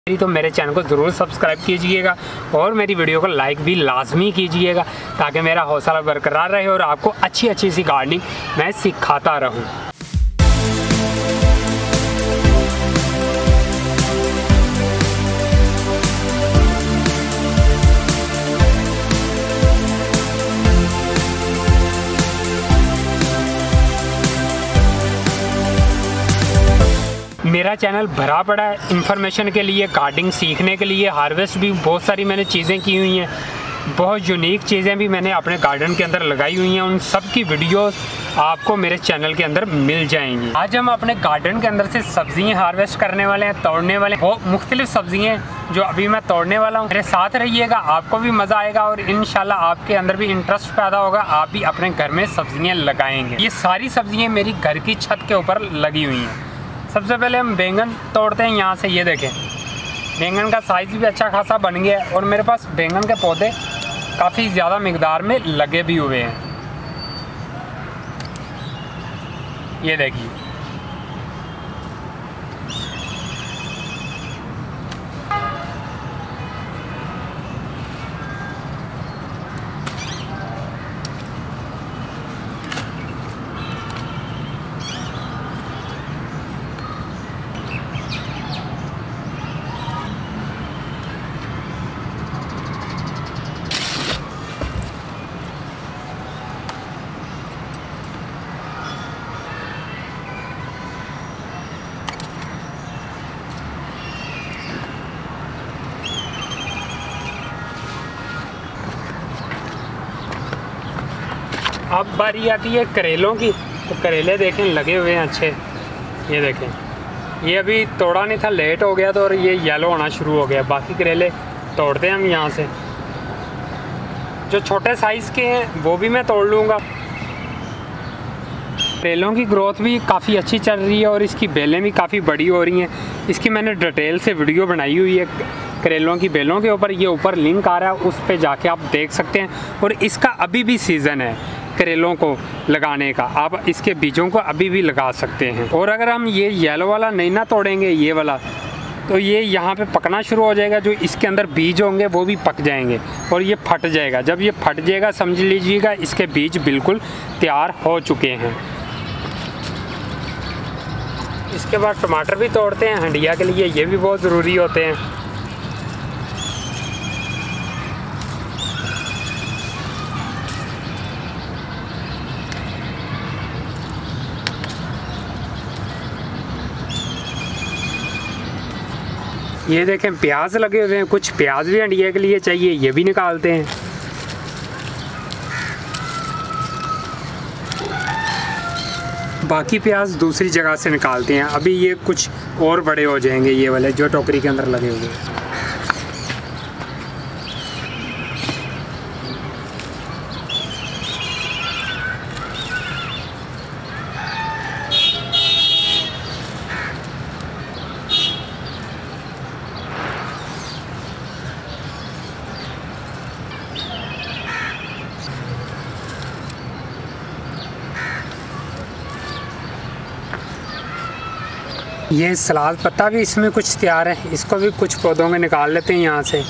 तो मेरे चैनल को ज़रूर सब्सक्राइब कीजिएगा और मेरी वीडियो को लाइक भी लाजमी कीजिएगा ताकि मेरा हौसला बरकरार रहे और आपको अच्छी अच्छी सी गार्डनिंग मैं सिखाता रहूं। मेरा चैनल भरा पड़ा है इन्फॉर्मेशन के लिए, गार्डनिंग सीखने के लिए, हार्वेस्ट भी बहुत सारी मैंने चीज़ें की हुई हैं, बहुत यूनिक चीज़ें भी मैंने अपने गार्डन के अंदर लगाई हुई हैं। उन सब की वीडियोस आपको मेरे चैनल के अंदर मिल जाएंगी। आज हम अपने गार्डन के अंदर से सब्जियां हार्वेस्ट करने वाले हैं, तोड़ने वाले हैं। बहुत मुख्तलिफ सब्जियां जो अभी मैं तोड़ने वाला हूं। मेरे साथ रहिएगा, आपको भी मज़ा आएगा और इंशाल्लाह आपके अंदर भी इंटरेस्ट पैदा होगा, आप भी अपने घर में सब्जियाँ लगाएँगे। ये सारी सब्जियाँ मेरी घर की छत के ऊपर लगी हुई हैं। सबसे पहले हम बैंगन तोड़ते हैं यहाँ से। ये देखें, बैंगन का साइज़ भी अच्छा खासा बन गया है और मेरे पास बैंगन के पौधे काफ़ी ज़्यादा मिकदार में लगे भी हुए हैं। ये देखिए, अब बारी आती है करेलों की। तो करेले देखें लगे हुए हैं अच्छे। ये देखें, ये अभी तोड़ा नहीं था, लेट हो गया तो और ये येलो होना शुरू हो गया। बाकी करेले तोड़ते हैं हम यहाँ से। जो छोटे साइज़ के हैं वो भी मैं तोड़ लूँगा। करेलों की ग्रोथ भी काफ़ी अच्छी चल रही है और इसकी बेलें भी काफ़ी बड़ी हो रही हैं। इसकी मैंने डिटेल से वीडियो बनाई हुई है करेलों की बेलों के ऊपर। ये ऊपर लिंक आ रहा है, उस पे जाके आप देख सकते हैं। और इसका अभी भी सीज़न है करेलों को लगाने का, आप इसके बीजों को अभी भी लगा सकते हैं। और अगर हम ये येलो वाला नहीं ना तोड़ेंगे, ये वाला, तो ये यहाँ पे पकना शुरू हो जाएगा। जो इसके अंदर बीज होंगे वो भी पक जाएंगे और ये फट जाएगा। जब ये फट जाएगा समझ लीजिएगा इसके बीज बिल्कुल तैयार हो चुके हैं। इसके बाद टमाटर भी तोड़ते हैं हंडिया के लिए, ये भी बहुत ज़रूरी होते हैं। ये देखें, प्याज लगे हुए हैं, कुछ प्याज भी हंडिया के लिए चाहिए, ये भी निकालते हैं। बाकी प्याज दूसरी जगह से निकालते हैं। अभी ये कुछ और बड़े हो जाएंगे, ये वाले जो टोकरी के अंदर लगे हुए हैं। ये सलाद पत्ता भी इसमें कुछ तैयार है, इसको भी कुछ पौधों में निकाल लेते हैं यहाँ से।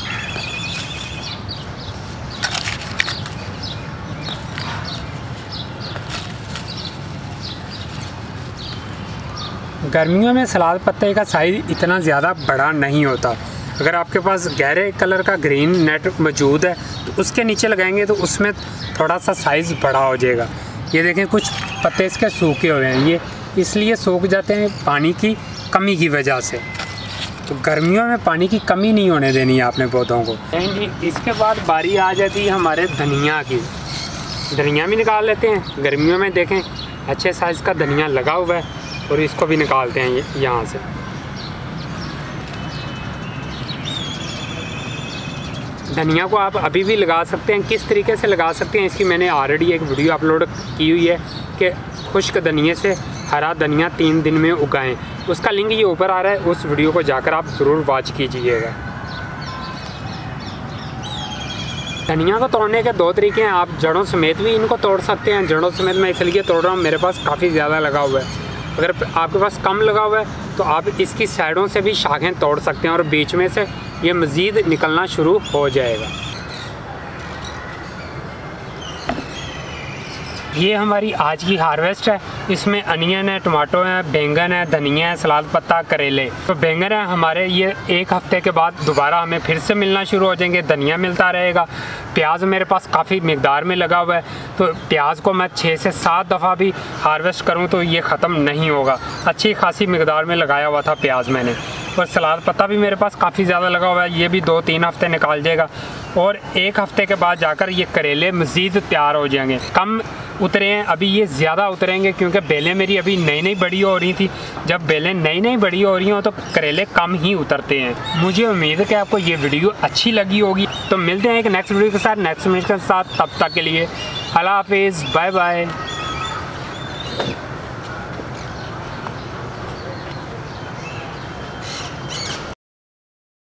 गर्मियों में सलाद पत्ते का साइज़ इतना ज़्यादा बड़ा नहीं होता। अगर आपके पास गहरे कलर का ग्रीन नेट मौजूद है तो उसके नीचे लगाएंगे तो उसमें थोड़ा सा साइज़ बड़ा हो जाएगा। ये देखें, कुछ पत्ते इसके सूखे हुए हैं, ये इसलिए सूख जाते हैं पानी की कमी की वजह से। तो गर्मियों में पानी की कमी नहीं होने देनी है आपने पौधों को। इसके बाद बारी आ जाती है हमारे धनिया की। धनिया भी निकाल लेते हैं। गर्मियों में देखें अच्छे साइज़ का धनिया लगा हुआ है और इसको भी निकालते हैं यहाँ से। धनिया को आप अभी भी लगा सकते हैं। किस तरीके से लगा सकते हैं इसकी मैंने ऑलरेडी एक वीडियो अपलोड की हुई है कि खुश्क धनिये से हरा धनिया 3 दिन में उगाएं। उसका लिंक ये ऊपर आ रहा है, उस वीडियो को जाकर आप ज़रूर वॉच कीजिएगा। धनिया को तोड़ने के 2 तरीके हैं। आप जड़ों समेत भी इनको तोड़ सकते हैं। जड़ों समेत मैं इसलिए तोड़ रहा हूँ, मेरे पास काफ़ी ज़्यादा लगा हुआ है। अगर आपके पास कम लगा हुआ है तो तो आप इसकी साइडों से भी शाखें तोड़ सकते हैं और बीच में से ये मज़ीद निकलना शुरू हो जाएगा। ये हमारी आज की हार्वेस्ट है। इसमें अनियन है, टमाटो है, बैंगन है, धनिया है, सलाद पत्ता, करेले। तो बैंगन है हमारे, ये 1 हफ्ते के बाद दोबारा हमें फिर से मिलना शुरू हो जाएंगे। धनिया मिलता रहेगा। प्याज मेरे पास काफ़ी मिकदार में लगा हुआ है, तो प्याज को मैं 6 से 7 दफ़ा भी हार्वेस्ट करूं तो ये ख़त्म नहीं होगा। अच्छी खासी मिकदार में लगाया हुआ था प्याज मैंने। और सलाद पत्ता भी मेरे पास काफ़ी ज़्यादा लगा हुआ है, ये भी 2-3 हफ्ते निकाल जाएगा। और 1 हफ्ते के बाद जाकर ये करेले मज़ीद तैयार हो जाएंगे। कम उतरे हैं, अभी ये ज़्यादा उतरेंगे क्योंकि बेलें मेरी अभी नई नई बड़ी हो रही थी। जब बेलें नई नई बड़ी हो रही हों तो करेले कम ही उतरते हैं। मुझे उम्मीद है कि आपको ये वीडियो अच्छी लगी होगी। तो मिलते हैं एक नेक्स्ट वीडियो के साथ, नेक्स्ट मिनट के साथ। तब तक के लिए अल्लाह हाफिज़, बाय बाय।